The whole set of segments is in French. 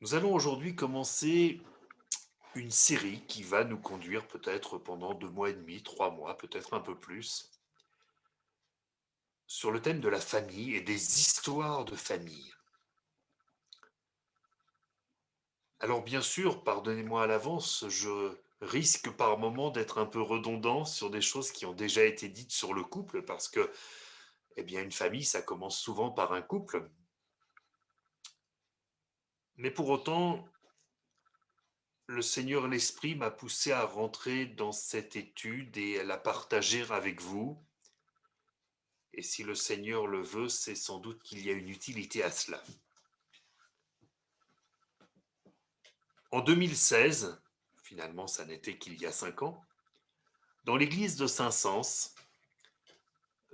Nous allons aujourd'hui commencer une série qui va nous conduire peut-être pendant 2 mois et demi, 3 mois, peut-être un peu plus, sur le thème de la famille et des histoires de famille. Alors bien sûr, pardonnez-moi à l'avance, je risque par moments d'être un peu redondant sur des choses qui ont déjà été dites sur le couple parce que, eh bien, une famille, ça commence souvent par un couple. Mais pour autant, le Seigneur l'Esprit m'a poussé à rentrer dans cette étude et à la partager avec vous. Et si le Seigneur le veut, c'est sans doute qu'il y a une utilité à cela. En 2016, finalement ça n'était qu'il y a 5 ans, dans l'église de Saint-Sens,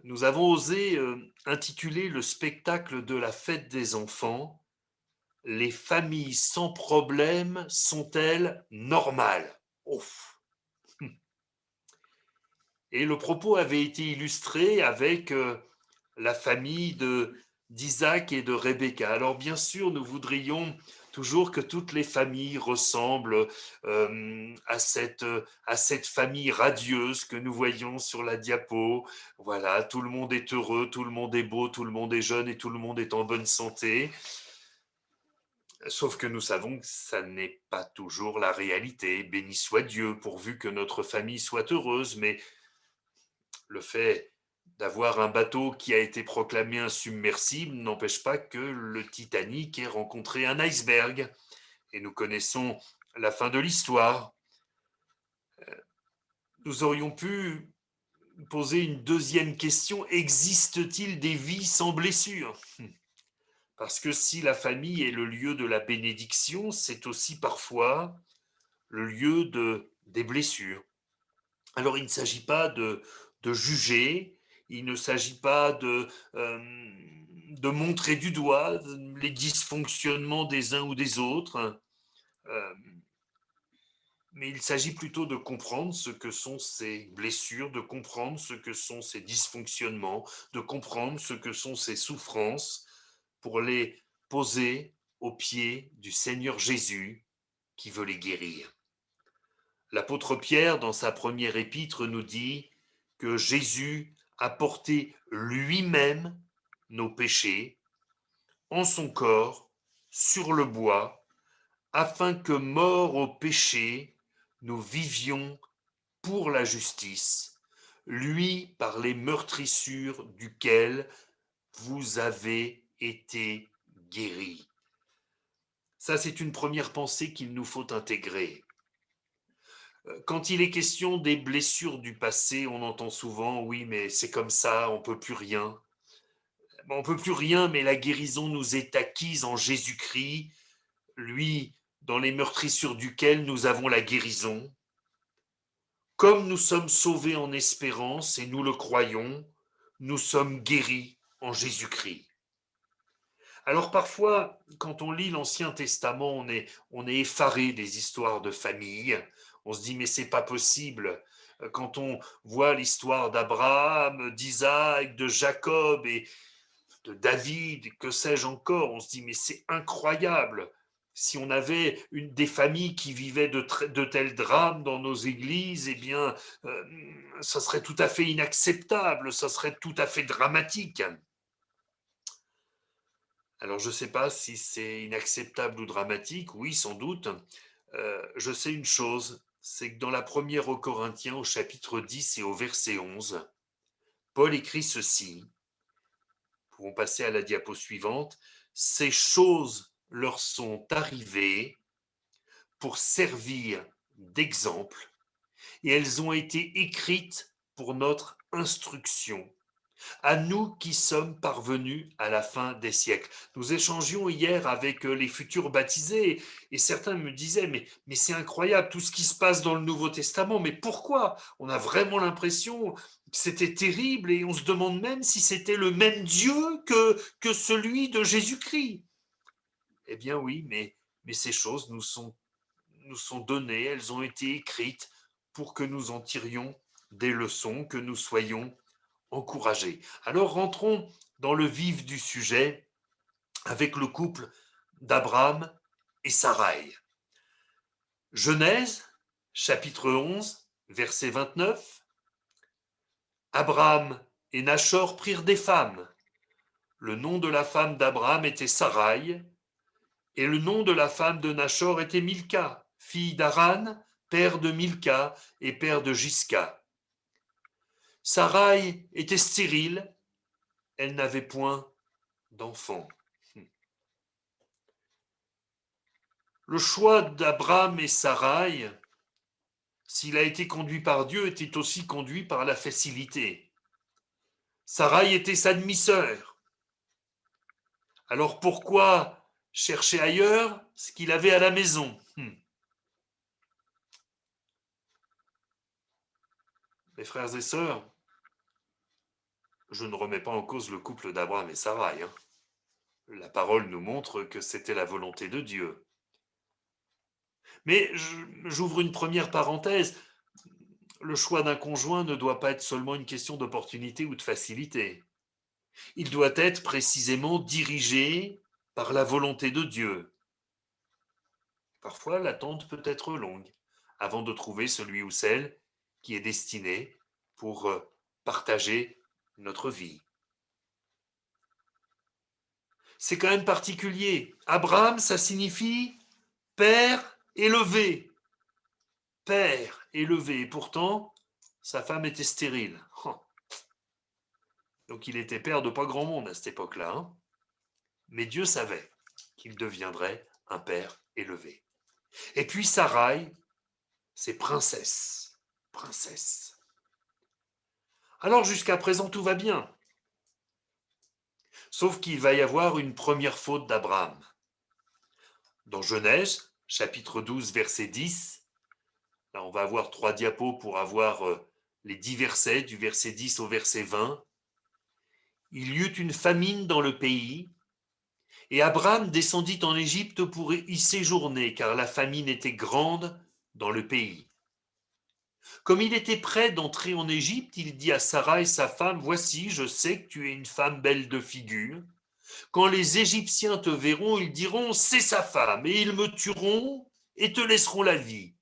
nous avons osé intituler le spectacle de la fête des enfants Les familles sans problème sont-elles normales? Ouf. Et le propos avait été illustré avec la famille d'Isaac et de Rebecca. Alors bien sûr, nous voudrions toujours que toutes les familles ressemblent à cette famille radieuse que nous voyons sur la diapo. Voilà, tout le monde est heureux, tout le monde est beau, tout le monde est jeune et tout le monde est en bonne santé. Sauf que nous savons que ça n'est pas toujours la réalité. Béni soit Dieu, pourvu que notre famille soit heureuse, mais le fait d'avoir un bateau qui a été proclamé insubmersible n'empêche pas que le Titanic ait rencontré un iceberg. Et nous connaissons la fin de l'histoire. Nous aurions pu poser une deuxième question. Existe-t-il des vies sans blessure? Parce que si la famille est le lieu de la bénédiction, c'est aussi parfois le lieu des blessures. Alors il ne s'agit pas de juger, il ne s'agit pas de montrer du doigt les dysfonctionnements des uns ou des autres, euh, mais il s'agit plutôt de comprendre ce que sont ces blessures, de comprendre ce que sont ces dysfonctionnements, de comprendre ce que sont ces souffrances, pour les poser aux pieds du Seigneur Jésus qui veut les guérir. L'apôtre Pierre, dans sa première épître, nous dit que Jésus a porté lui-même nos péchés en son corps sur le bois, afin que, morts au péché, nous vivions pour la justice, lui par les meurtrissures duquel vous avez été guéris. Ça, c'est une première pensée qu'il nous faut intégrer. Quand il est question des blessures du passé, on entend souvent, oui, mais c'est comme ça, on ne peut plus rien. On ne peut plus rien, mais la guérison nous est acquise en Jésus-Christ, lui, dans les meurtrissures duquel nous avons la guérison. Comme nous sommes sauvés en espérance, et nous le croyons, nous sommes guéris en Jésus-Christ. Alors parfois, quand on lit l'Ancien Testament, on est effaré des histoires de famille. On se dit, mais c'est pas possible. Quand on voit l'histoire d'Abraham, d'Isaac, de Jacob et de David, que sais-je encore, on se dit, mais c'est incroyable. Si on avait des familles qui vivaient de tels drames dans nos églises, eh bien, euh, ça serait tout à fait inacceptable, ça serait tout à fait dramatique. Alors je ne sais pas si c'est inacceptable ou dramatique, oui sans doute. Je sais une chose, c'est que dans la première aux Corinthiens au chapitre 10 et au verset 11, Paul écrit ceci, nous pouvons passer à la diapo suivante, ces choses leur sont arrivées pour servir d'exemple et elles ont été écrites pour notre instruction à nous qui sommes parvenus à la fin des siècles. Nous échangions hier avec les futurs baptisés et certains me disaient mais c'est incroyable tout ce qui se passe dans le Nouveau Testament, mais pourquoi? On a vraiment l'impression que c'était terrible et on se demande même si c'était le même Dieu que celui de Jésus-Christ. Eh bien oui, mais ces choses nous sont données, elles ont été écrites pour que nous en tirions des leçons, que nous soyons encouragés. Alors rentrons dans le vif du sujet avec le couple d'Abraham et Saraï. Genèse, chapitre 11, verset 29. Abraham et Nachor prirent des femmes. Le nom de la femme d'Abraham était Saraï, et le nom de la femme de Nachor était Milca, fille d'Aran, père de Milca et père de Gisca. Saraï était stérile, elle n'avait point d'enfant. Le choix d'Abraham et Saraï, s'il a été conduit par Dieu, était aussi conduit par la facilité. Saraï était sa demi-sœur. Alors pourquoi chercher ailleurs ce qu'il avait à la maison? Mes frères et sœurs, je ne remets pas en cause le couple d'Abraham et Saraï. La parole nous montre que c'était la volonté de Dieu. Mais j'ouvre une première parenthèse. Le choix d'un conjoint ne doit pas être seulement une question d'opportunité ou de facilité. Il doit être précisément dirigé par la volonté de Dieu. Parfois, l'attente peut être longue avant de trouver celui ou celle qui est destiné pour partager notre vie. C'est quand même particulier. Abraham, ça signifie père élevé. Père élevé. Et pourtant, sa femme était stérile. Donc il était père de pas grand monde à cette époque-là. Mais Dieu savait qu'il deviendrait un père élevé. Et puis Saraï, c'est princesse. Princesse. Alors jusqu'à présent, tout va bien. Sauf qu'il va y avoir une première faute d'Abraham. Dans Genèse, chapitre 12, verset 10, là on va avoir 3 diapos pour avoir les 10 versets, du verset 10 au verset 20. Il y eut une famine dans le pays, et Abraham descendit en Égypte pour y séjourner, car la famine était grande dans le pays. Comme il était prêt d'entrer en Égypte, il dit à Sarah et sa femme, « Voici, je sais que tu es une femme belle de figure. Quand les Égyptiens te verront, ils diront, c'est sa femme, et ils me tueront et te laisseront la vie.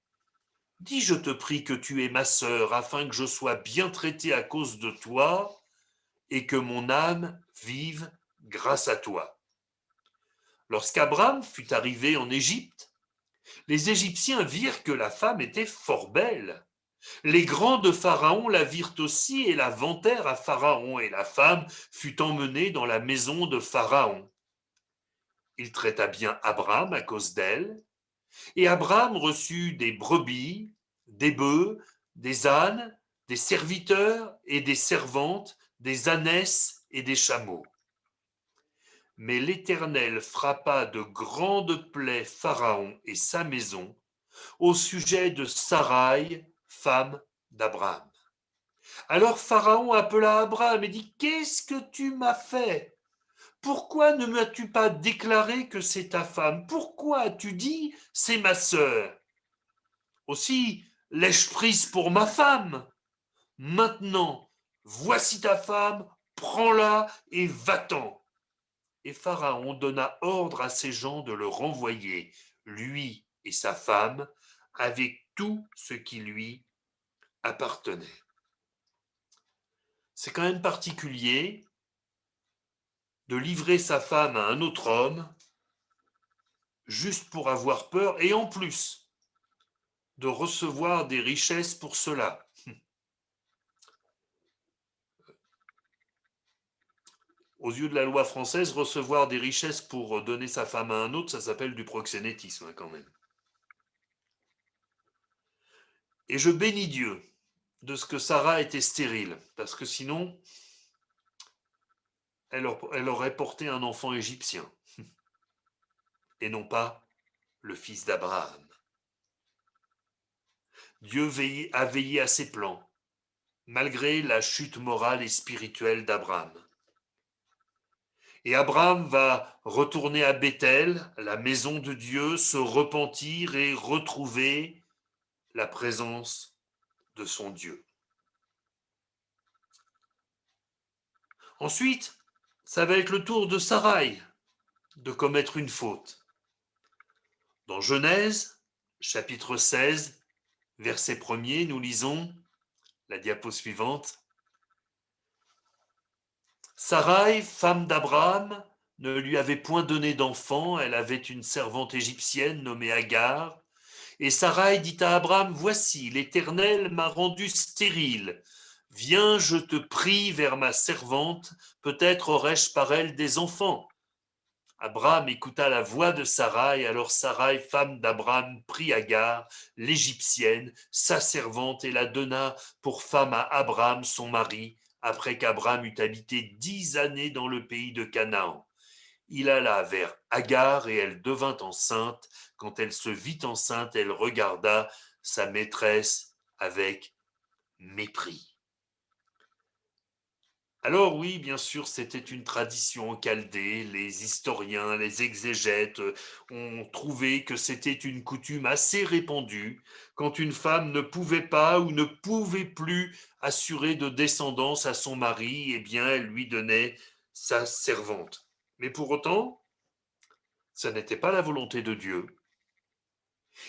Dis, je te prie, que tu es ma sœur, afin que je sois bien traité à cause de toi, et que mon âme vive grâce à toi. » Lorsqu'Abraham fut arrivé en Égypte, les Égyptiens virent que la femme était fort belle. Les grands de Pharaon la virent aussi et la vantèrent à Pharaon, et la femme fut emmenée dans la maison de Pharaon. Il traita bien Abraham à cause d'elle, et Abraham reçut des brebis, des bœufs, des ânes, des serviteurs et des servantes, des ânesses et des chameaux. Mais l'Éternel frappa de grandes plaies Pharaon et sa maison au sujet de Saraï, femme d'Abraham. Alors Pharaon appela Abraham et dit, « Qu'est-ce que tu m'as fait ? Pourquoi ne m'as-tu pas déclaré que c'est ta femme? Pourquoi as-tu dit, c'est ma sœur? Aussi, l'ai-je prise pour ma femme? Maintenant, voici ta femme, prends-la et va-t'en. » Et Pharaon donna ordre à ses gens de le renvoyer, lui et sa femme, avec tout ce qui lui appartenait. C'est quand même particulier de livrer sa femme à un autre homme juste pour avoir peur et en plus de recevoir des richesses pour cela. Aux yeux de la loi française, recevoir des richesses pour donner sa femme à un autre, ça s'appelle du proxénétisme quand même. Et je bénis Dieu de ce que Sarah était stérile, parce que sinon, elle aurait porté un enfant égyptien, et non pas le fils d'Abraham. Dieu a veillé à ses plans, malgré la chute morale et spirituelle d'Abraham. Et Abraham va retourner à Béthel, la maison de Dieu, se repentir et retrouver la présence de son Dieu. Ensuite, ça va être le tour de Saraï de commettre une faute. Dans Genèse, chapitre 16, verset 1er, nous lisons la diapo suivante. Sarai, femme d'Abraham, ne lui avait point donné d'enfant, elle avait une servante égyptienne nommée Agar. Et Sarai dit à Abraham, voici, l'Éternel m'a rendu stérile. Viens, je te prie, vers ma servante, peut-être aurai-je par elle des enfants. Abraham écouta la voix de Sarai, alors Sarai, femme d'Abraham, prit Agar, l'Égyptienne, sa servante, et la donna pour femme à Abraham, son mari, après qu'Abraham eut habité 10 années dans le pays de Canaan. Il alla vers Agar et elle devint enceinte. Quand elle se vit enceinte, elle regarda sa maîtresse avec mépris. Alors oui, bien sûr, c'était une tradition en Chaldée. Les historiens, les exégètes ont trouvé que c'était une coutume assez répandue. Quand une femme ne pouvait pas ou ne pouvait plus assurer de descendance à son mari, eh bien, elle lui donnait sa servante. Mais pour autant, ça n'était pas la volonté de Dieu.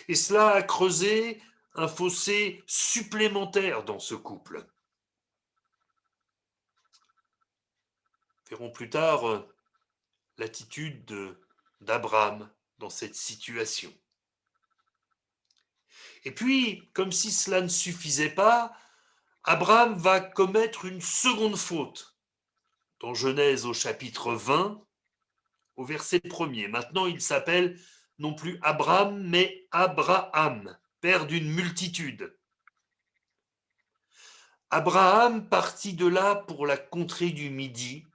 Et cela a creusé un fossé supplémentaire dans ce couple. Verrons plus tard l'attitude d'Abraham dans cette situation. Et puis, comme si cela ne suffisait pas, Abraham va commettre une seconde faute. Dans Genèse au chapitre 20, au verset 1er. Maintenant, il s'appelle non plus Abraham, mais Abraham, père d'une multitude. Abraham partit de là pour la contrée du Midi.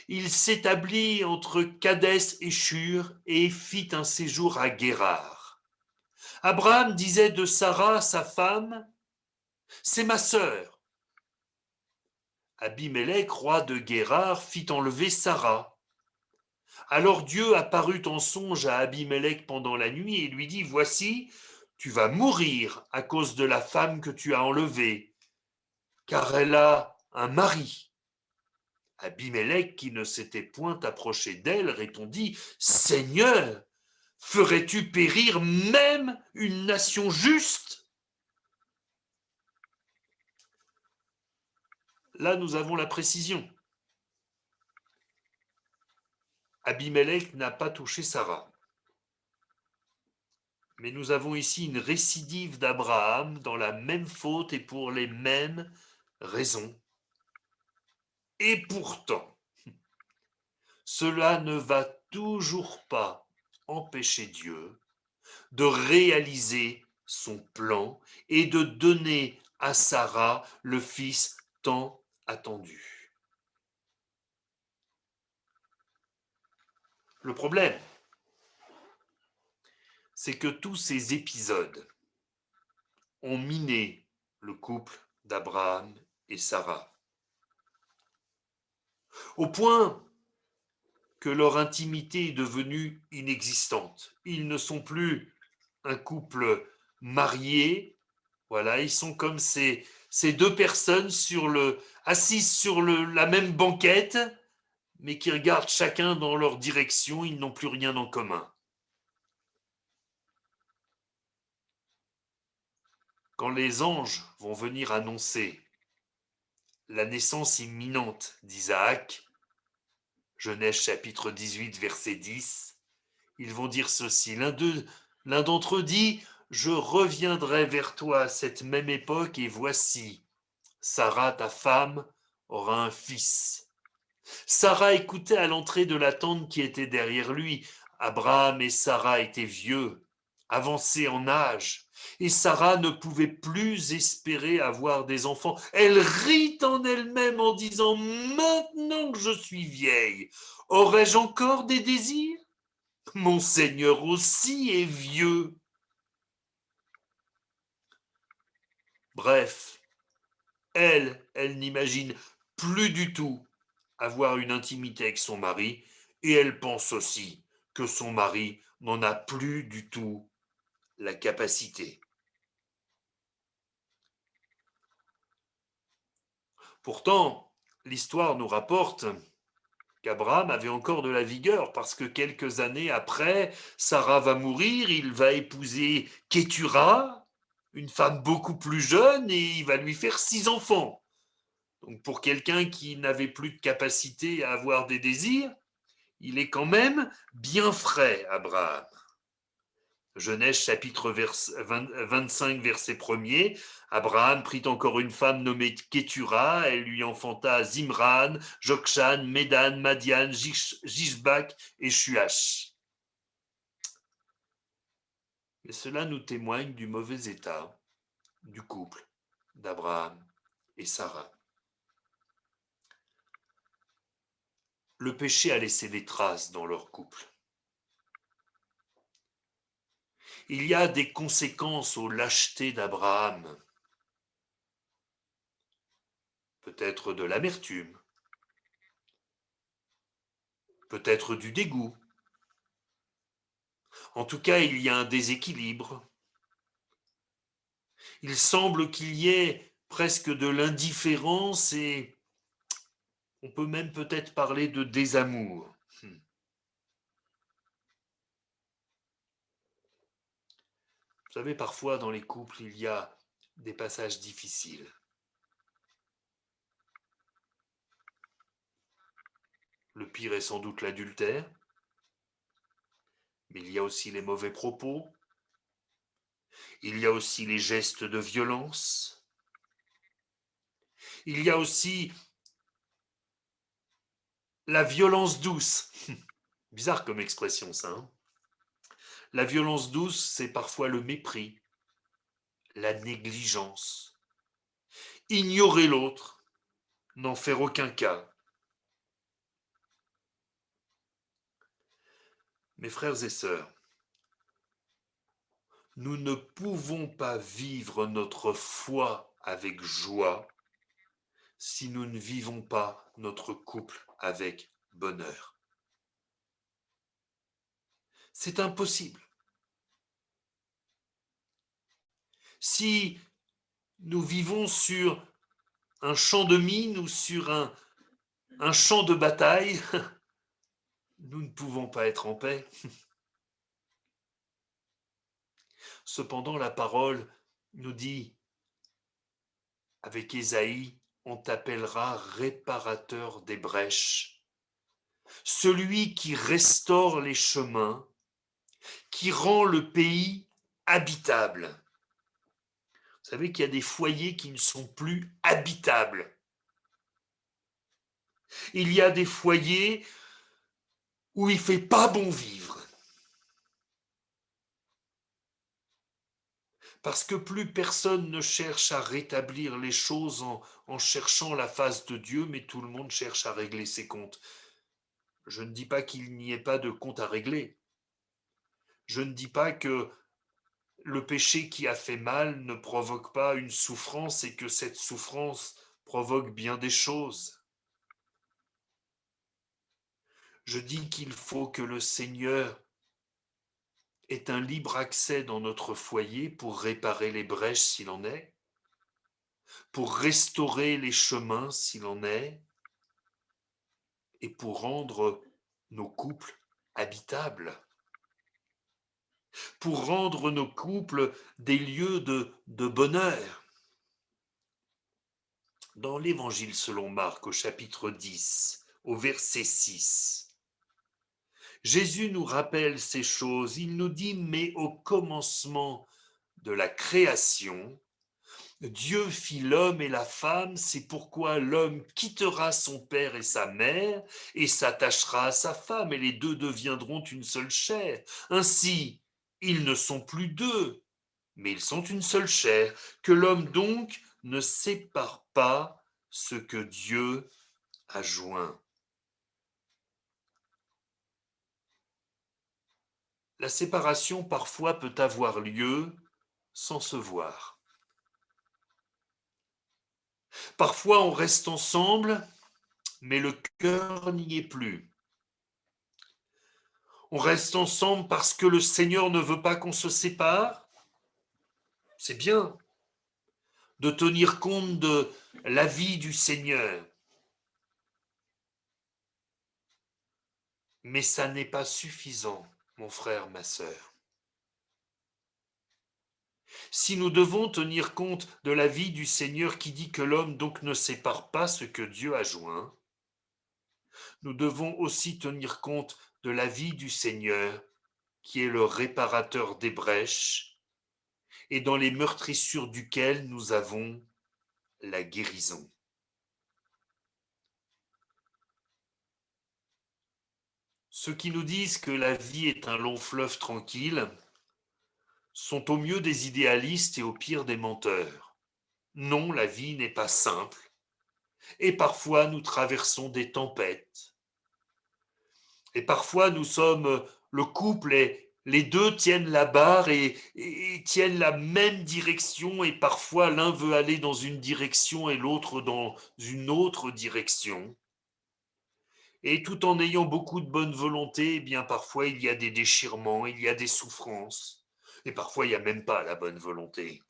Il s'établit entre Kadès et Shur et fit un séjour à Guérar. Abraham disait de Sarah, sa femme, c'est ma sœur. Abimélec, roi de Guérar, fit enlever Sarah. Alors Dieu apparut en songe à Abimélec pendant la nuit et lui dit, voici, tu vas mourir à cause de la femme que tu as enlevée, car elle a un mari. Abimélec, qui ne s'était point approché d'elle, répondit, Seigneur, ferais-tu périr même une nation juste? Là, nous avons la précision. Abimélec n'a pas touché Sarah. Mais nous avons ici une récidive d'Abraham dans la même faute et pour les mêmes raisons. Et pourtant, cela ne va toujours pas empêcher Dieu de réaliser son plan et de donner à Sarah le fils tant attendu. Le problème, c'est que tous ces épisodes ont miné le couple d'Abraham et Sarah, au point que leur intimité est devenue inexistante. Ils ne sont plus un couple marié, voilà, ils sont comme ces deux personnes assises sur la même banquette, mais qui regardent chacun dans leur direction, ils n'ont plus rien en commun. Quand les anges vont venir annoncer la naissance imminente d'Isaac, Genèse chapitre 18, verset 10, ils vont dire ceci. L'un d'entre eux dit, je reviendrai vers toi à cette même époque et voici, Sarah, ta femme, aura un fils. Sarah écoutait à l'entrée de la tente qui était derrière lui. Abraham et Sarah étaient vieux, avancés en âge, et Sarah ne pouvait plus espérer avoir des enfants. Elle rit en elle-même en disant, maintenant que je suis vieille, aurais-je encore des désirs? Mon Seigneur aussi est vieux. Bref, elle n'imagine plus du tout avoir une intimité avec son mari, et elle pense aussi que son mari n'en a plus du tout la capacité. Pourtant, l'histoire nous rapporte qu'Abraham avait encore de la vigueur, parce que quelques années après, Sarah va mourir, il va épouser Kétura, une femme beaucoup plus jeune, et il va lui faire 6 enfants. Donc pour quelqu'un qui n'avait plus de capacité à avoir des désirs, il est quand même bien frais, Abraham. Genèse chapitre 25, verset 1er. Abraham prit encore une femme nommée Kétura, elle lui enfanta Zimran, Jokshan, Médan, Madian, Jishbak et Shuach. Mais cela nous témoigne du mauvais état du couple d'Abraham et Sarah. Le péché a laissé des traces dans leur couple. Il y a des conséquences aux lâchetés d'Abraham. Peut-être de l'amertume, peut-être du dégoût. En tout cas, il y a un déséquilibre. Il semble qu'il y ait presque de l'indifférence et on peut même peut-être parler de désamour. Vous savez, parfois dans les couples, il y a des passages difficiles. Le pire est sans doute l'adultère, mais il y a aussi les mauvais propos, il y a aussi les gestes de violence, il y a aussi la violence douce. Bizarre comme expression ça, hein. La violence douce, c'est parfois le mépris, la négligence. Ignorer l'autre, n'en faire aucun cas. Mes frères et sœurs, nous ne pouvons pas vivre notre foi avec joie si nous ne vivons pas notre couple avec bonheur. C'est impossible. Si nous vivons sur un champ de mine ou sur un champ de bataille, nous ne pouvons pas être en paix. Cependant, la parole nous dit, avec Ésaïe, on t'appellera réparateur des brèches, celui qui restaure les chemins, qui rend le pays habitable. Vous savez qu'il y a des foyers qui ne sont plus habitables. Il y a des foyers où il ne fait pas bon vivre. Parce que plus personne ne cherche à rétablir les choses en cherchant la face de Dieu, mais tout le monde cherche à régler ses comptes. Je ne dis pas qu'il n'y ait pas de compte à régler. Je ne dis pas que le péché qui a fait mal ne provoque pas une souffrance et que cette souffrance provoque bien des choses. Je dis qu'il faut que le Seigneur ait un libre accès dans notre foyer pour réparer les brèches s'il en est, pour restaurer les chemins s'il en est, et pour rendre nos couples habitables, pour rendre nos couples des lieux de bonheur. Dans l'Évangile selon Marc, au chapitre 10, au verset 6, Jésus nous rappelle ces choses. Il nous dit, mais au commencement de la création, Dieu fit l'homme et la femme, c'est pourquoi l'homme quittera son père et sa mère et s'attachera à sa femme, et les deux deviendront une seule chair. Ainsi, ils ne sont plus deux, mais ils sont une seule chair. Que l'homme donc ne sépare pas ce que Dieu a joint. La séparation parfois peut avoir lieu sans se voir. Parfois on reste ensemble, mais le cœur n'y est plus. On reste ensemble parce que le Seigneur ne veut pas qu'on se sépare. C'est bien de tenir compte de la vie du Seigneur. Mais ça n'est pas suffisant, mon frère, ma sœur. Si nous devons tenir compte de la vie du Seigneur qui dit que l'homme donc ne sépare pas ce que Dieu a joint, nous devons aussi tenir compte de la vie du Seigneur qui est le réparateur des brèches et dans les meurtrissures duquel nous avons la guérison. Ceux qui nous disent que la vie est un long fleuve tranquille sont au mieux des idéalistes et au pire des menteurs. Non, la vie n'est pas simple et parfois nous traversons des tempêtes. Et parfois nous sommes le couple et les deux tiennent la barre et tiennent la même direction et parfois l'un veut aller dans une direction et l'autre dans une autre direction. Et tout en ayant beaucoup de bonne volonté, eh bien parfois il y a des déchirements, il y a des souffrances. Et parfois il n'y a même pas la bonne volonté.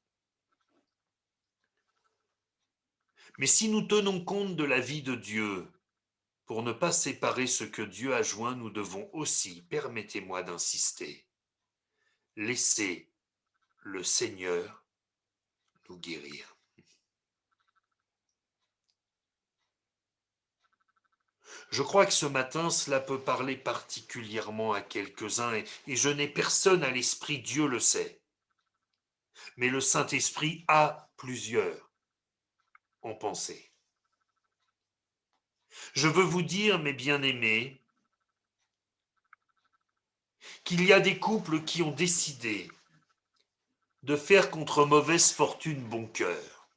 Mais si nous tenons compte de la vie de Dieu, pour ne pas séparer ce que Dieu a joint, nous devons aussi, permettez-moi d'insister, laisser le Seigneur nous guérir. Je crois que ce matin, cela peut parler particulièrement à quelques-uns et je n'ai personne à l'esprit, Dieu le sait. Mais le Saint-Esprit a plusieurs en pensée. Je veux vous dire, mes bien-aimés, qu'il y a des couples qui ont décidé de faire contre mauvaise fortune bon cœur.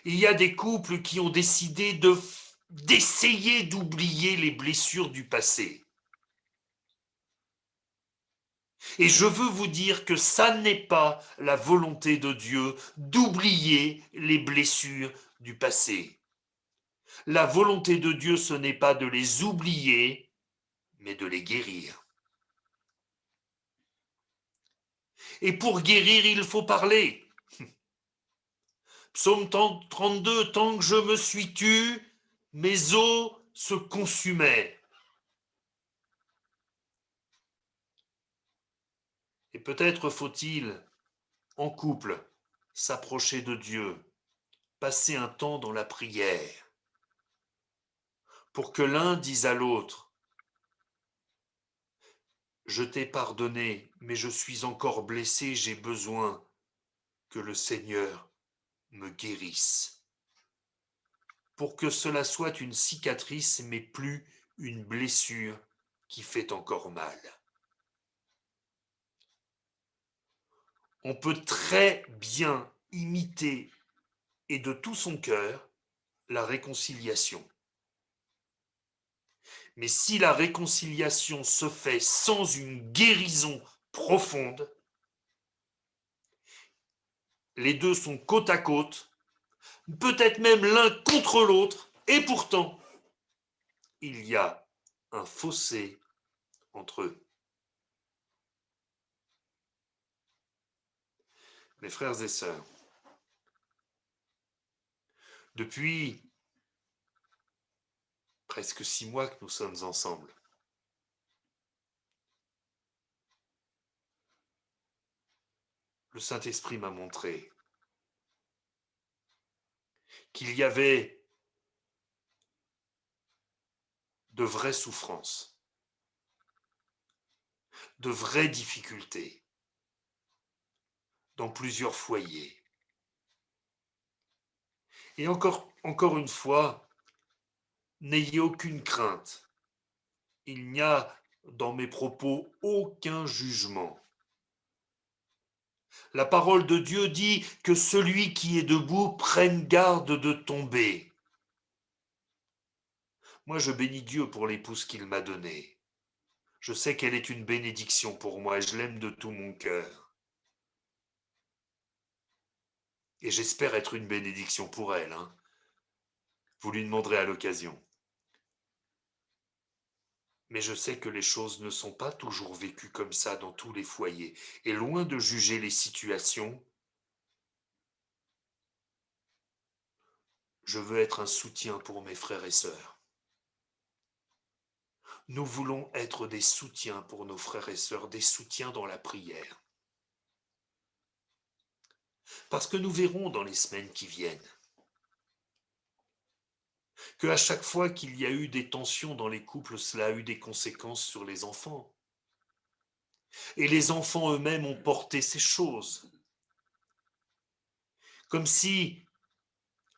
Il y a des couples qui ont décidé d'essayer d'oublier les blessures du passé. Et je veux vous dire que ça n'est pas la volonté de Dieu d'oublier les blessures du passé. La volonté de Dieu, ce n'est pas de les oublier, mais de les guérir. Et pour guérir, il faut parler. Psaume 32, tant que je me suis tu, mes os se consumaient. Et peut-être faut-il, en couple, s'approcher de Dieu, passer un temps dans la prière, pour que l'un dise à l'autre, je t'ai pardonné, mais je suis encore blessé, j'ai besoin que le Seigneur me guérisse. Pour que cela soit une cicatrice, mais plus une blessure qui fait encore mal. On peut très bien imiter et de tout son cœur la réconciliation. Mais si la réconciliation se fait sans une guérison profonde, les deux sont côte à côte, peut-être même l'un contre l'autre, et pourtant, il y a un fossé entre eux. Mes frères et sœurs, depuis presque 6 mois que nous sommes ensemble, le Saint-Esprit m'a montré qu'il y avait de vraies souffrances, de vraies difficultés dans plusieurs foyers. Et encore une fois, n'ayez aucune crainte. Il n'y a dans mes propos aucun jugement. La parole de Dieu dit que celui qui est debout prenne garde de tomber. Moi, je bénis Dieu pour l'épouse qu'il m'a donnée. Je sais qu'elle est une bénédiction pour moi et je l'aime de tout mon cœur. Et j'espère être une bénédiction pour elle. Vous lui demanderez à l'occasion. Mais je sais que les choses ne sont pas toujours vécues comme ça dans tous les foyers. Et loin de juger les situations, je veux être un soutien pour mes frères et sœurs. Nous voulons être des soutiens pour nos frères et sœurs, des soutiens dans la prière. Parce que nous verrons dans les semaines qui viennent qu'à chaque fois qu'il y a eu des tensions dans les couples, cela a eu des conséquences sur les enfants. Et les enfants eux-mêmes ont porté ces choses. Comme si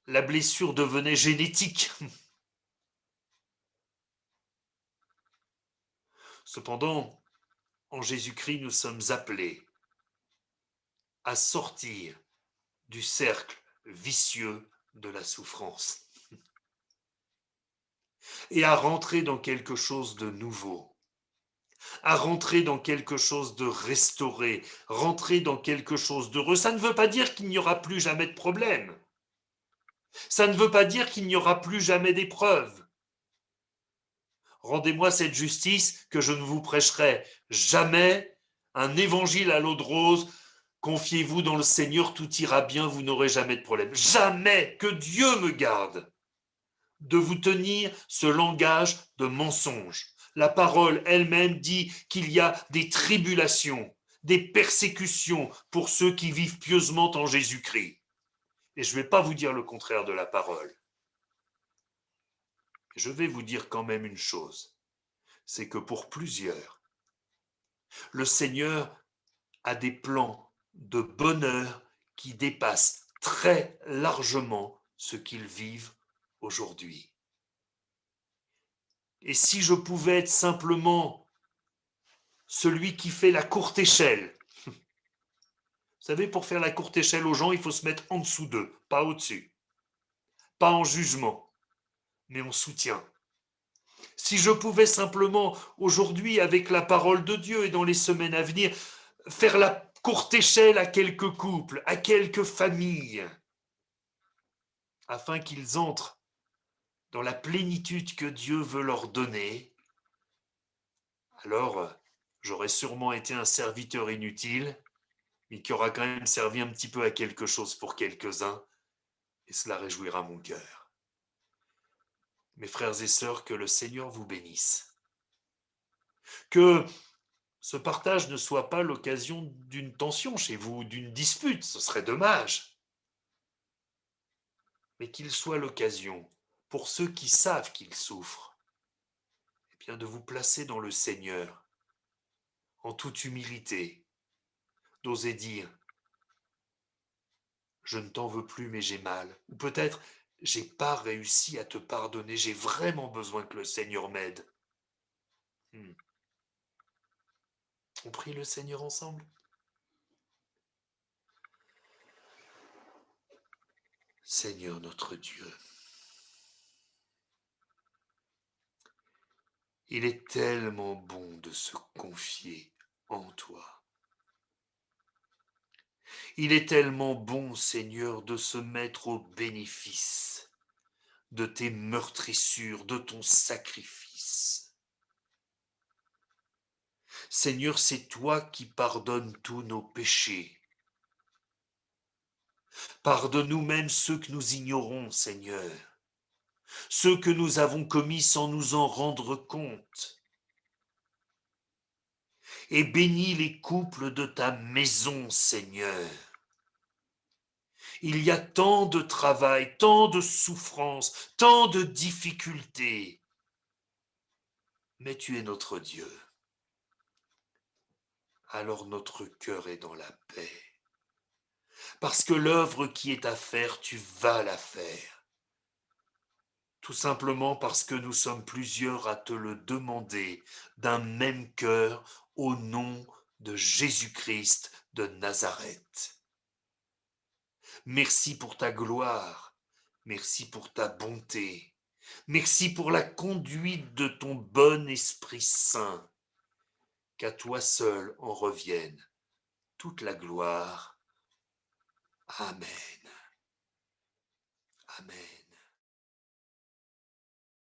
la blessure devenait génétique. Cependant, en Jésus-Christ, nous sommes appelés à sortir du cercle vicieux de la souffrance et à rentrer dans quelque chose de nouveau, à rentrer dans quelque chose de restauré, rentrer dans quelque chose d'heureux. Ça ne veut pas dire qu'il n'y aura plus jamais de problème. Ça ne veut pas dire qu'il n'y aura plus jamais d'épreuves. Rendez-moi cette justice que je ne vous prêcherai jamais un évangile à l'eau de rose. Confiez-vous dans le Seigneur, tout ira bien, vous n'aurez jamais de problème. Jamais, que Dieu me garde de vous tenir ce langage de mensonge. La parole elle-même dit qu'il y a des tribulations, des persécutions pour ceux qui vivent pieusement en Jésus-Christ. Et je ne vais pas vous dire le contraire de la parole. Je vais vous dire quand même une chose, c'est que pour plusieurs, le Seigneur a des plans de bonheur qui dépassent très largement ce qu'ils vivent aujourd'hui. Et si je pouvais être simplement celui qui fait la courte échelle, vous savez, pour faire la courte échelle aux gens, il faut se mettre en dessous d'eux, pas au-dessus, pas en jugement, mais en soutien. Si je pouvais simplement, aujourd'hui, avec la parole de Dieu et dans les semaines à venir, faire la courte échelle à quelques couples, à quelques familles, afin qu'ils entrent dans la plénitude que Dieu veut leur donner, alors j'aurais sûrement été un serviteur inutile, mais qui aura quand même servi un petit peu à quelque chose pour quelques-uns, et cela réjouira mon cœur. Mes frères et sœurs, que le Seigneur vous bénisse. Que ce partage ne soit pas l'occasion d'une tension chez vous, d'une dispute, ce serait dommage. Mais qu'il soit l'occasion, pour ceux qui savent qu'ils souffrent, eh bien de vous placer dans le Seigneur, en toute humilité, d'oser dire, je ne t'en veux plus mais j'ai mal. Ou peut-être, j'ai pas réussi à te pardonner, j'ai vraiment besoin que le Seigneur m'aide. On prie le Seigneur ensemble. Seigneur notre Dieu, il est tellement bon de se confier en toi. Il est tellement bon, Seigneur, de se mettre au bénéfice de tes meurtrissures, de ton sacrifice. Seigneur, c'est toi qui pardonnes tous nos péchés. Pardonne-nous même ceux que nous ignorons, Seigneur, ceux que nous avons commis sans nous en rendre compte. Et bénis les couples de ta maison, Seigneur. Il y a tant de travail, tant de souffrances, tant de difficultés. Mais tu es notre Dieu. Alors notre cœur est dans la paix. Parce que l'œuvre qui est à faire, tu vas la faire. Tout simplement parce que nous sommes plusieurs à te le demander d'un même cœur au nom de Jésus-Christ de Nazareth. Merci pour ta gloire, merci pour ta bonté, merci pour la conduite de ton bon Esprit Saint, qu'à toi seul en revienne toute la gloire. Amen. Amen.